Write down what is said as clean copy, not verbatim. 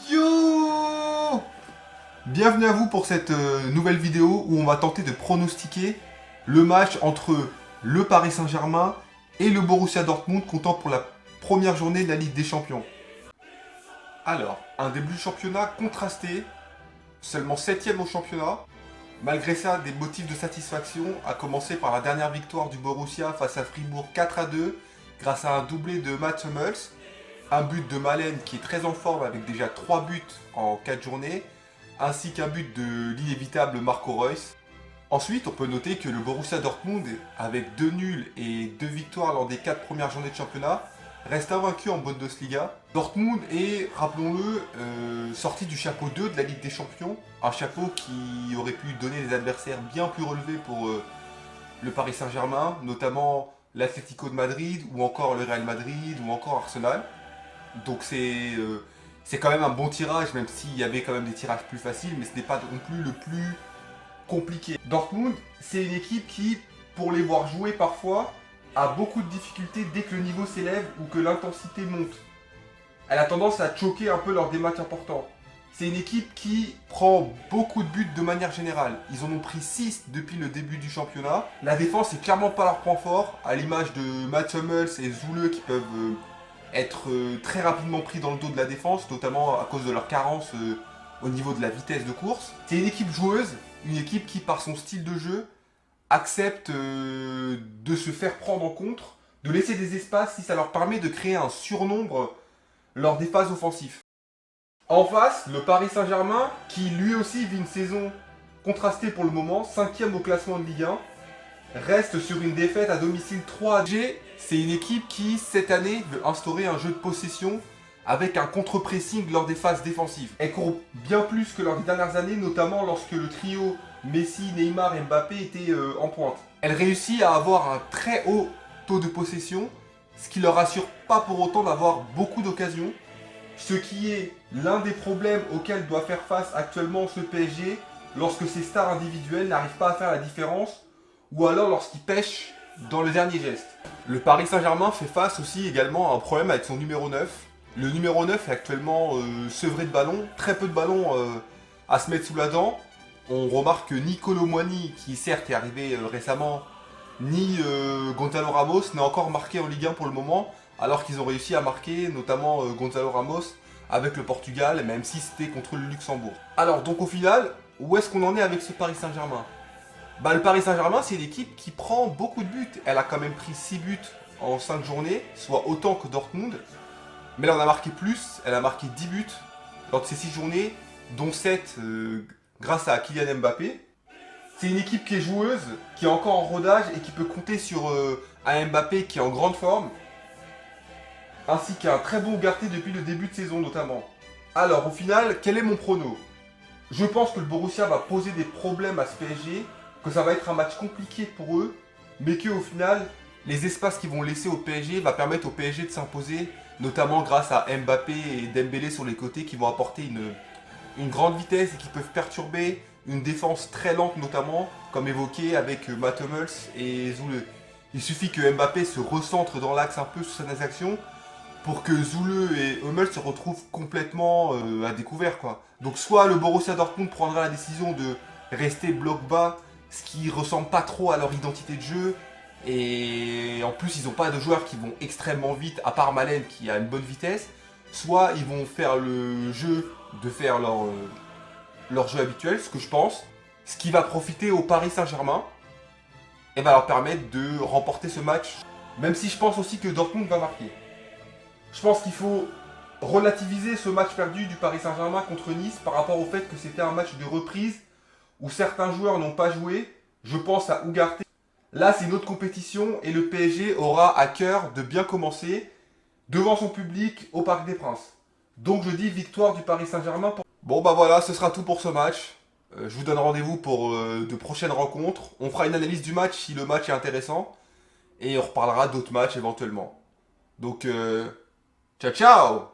Yo! Bienvenue à vous pour cette nouvelle vidéo où on va tenter de pronostiquer le match entre le Paris Saint-Germain et le Borussia Dortmund comptant pour la première journée de la Ligue des Champions. Alors, un début de championnat contrasté, seulement 7ème au championnat. Malgré ça, des motifs de satisfaction, à commencer par la dernière victoire du Borussia face à Fribourg 4-2 grâce à un doublé de Mats Hummels. Un but de Malen qui est très en forme avec déjà 3 buts en 4 journées, ainsi qu'un but de l'inévitable Marco Reus. Ensuite, on peut noter que le Borussia Dortmund, avec 2 nuls et 2 victoires lors des 4 premières journées de championnat, reste invaincu en Bundesliga. Dortmund est, rappelons-le, sorti du chapeau 2 de la Ligue des Champions, un chapeau qui aurait pu donner des adversaires bien plus relevés pour le Paris Saint-Germain, notamment l'Atlético de Madrid, ou encore le Real Madrid, ou encore Arsenal. Donc c'est quand même un bon tirage, même s'il y avait quand même des tirages plus faciles, mais ce n'est pas non plus le plus compliqué. Dortmund, c'est une équipe qui, pour les voir jouer parfois, a beaucoup de difficultés dès que le niveau s'élève ou que l'intensité monte. Elle a tendance à choquer un peu lors des matchs importants. C'est une équipe qui prend beaucoup de buts de manière générale. Ils en ont pris 6 depuis le début du championnat. La défense est clairement pas leur point fort, à l'image de Mats Hummels et Zoule qui peuvent être très rapidement pris dans le dos de la défense, notamment à cause de leur carence au niveau de la vitesse de course. C'est une équipe joueuse, une équipe qui par son style de jeu accepte de se faire prendre en contre, de laisser des espaces si ça leur permet de créer un surnombre lors des phases offensives. En face, le Paris Saint-Germain, qui lui aussi vit une saison contrastée pour le moment, 5ème au classement de Ligue 1, reste sur une défaite à domicile 3-G. C'est une équipe qui, cette année, veut instaurer un jeu de possession avec un contre-pressing lors des phases défensives. Elle court bien plus que lors des dernières années, notamment lorsque le trio Messi, Neymar et Mbappé était en pointe. Elle réussit à avoir un très haut taux de possession, ce qui leur assure pas pour autant d'avoir beaucoup d'occasions, ce qui est l'un des problèmes auxquels doit faire face actuellement ce PSG lorsque ses stars individuelles n'arrivent pas à faire la différence ou alors lorsqu'il pêche dans le dernier geste. Le Paris Saint-Germain fait face aussi également à un problème avec son numéro 9. Le numéro 9 est actuellement sevré de ballons, très peu de ballons à se mettre sous la dent. On remarque que ni Kolo Muani, qui certes est arrivé récemment, ni Gonzalo Ramos n'est encore marqué en Ligue 1 pour le moment, alors qu'ils ont réussi à marquer notamment Gonzalo Ramos avec le Portugal, même si c'était contre le Luxembourg. Alors donc au final, où est-ce qu'on en est avec ce Paris Saint-Germain ? Bah, le Paris Saint-Germain, c'est une équipe qui prend beaucoup de buts. Elle a quand même pris 6 buts en 5 journées, soit autant que Dortmund. Mais elle en a marqué plus, elle a marqué 10 buts lors de ces 6 journées, dont 7 grâce à Kylian Mbappé. C'est une équipe qui est joueuse, qui est encore en rodage et qui peut compter sur un Mbappé qui est en grande forme, ainsi qu'un très bon Ugarte depuis le début de saison notamment. Alors au final, quel est mon prono ? Je pense que le Borussia va poser des problèmes à ce PSG, que ça va être un match compliqué pour eux, mais qu'au final, les espaces qu'ils vont laisser au PSG va permettre au PSG de s'imposer, notamment grâce à Mbappé et Dembélé sur les côtés qui vont apporter une grande vitesse et qui peuvent perturber une défense très lente notamment, comme évoqué avec Mats Hummels et Zoule. Il suffit que Mbappé se recentre dans l'axe un peu sur ses actions pour que Zoule et Hummels se retrouvent complètement à découvert, quoi. Donc soit le Borussia Dortmund prendra la décision de rester bloc bas, ce qui ressemble pas trop à leur identité de jeu, et en plus ils n'ont pas de joueurs qui vont extrêmement vite, à part Malen qui a une bonne vitesse, soit ils vont faire le jeu de faire leur jeu habituel, ce que je pense, ce qui va profiter au Paris Saint-Germain, et va leur permettre de remporter ce match, même si je pense aussi que Dortmund va marquer. Je pense qu'il faut relativiser ce match perdu du Paris Saint-Germain contre Nice par rapport au fait que c'était un match de reprise où certains joueurs n'ont pas joué. Je pense à Ugarte. Là, c'est une autre compétition et le PSG aura à cœur de bien commencer devant son public au Parc des Princes. Donc je dis victoire du Paris Saint-Germain. Bon bah voilà, ce sera tout pour ce match. Je vous donne rendez-vous pour de prochaines rencontres. On fera une analyse du match si le match est intéressant. Et on reparlera d'autres matchs éventuellement. Donc ciao ciao!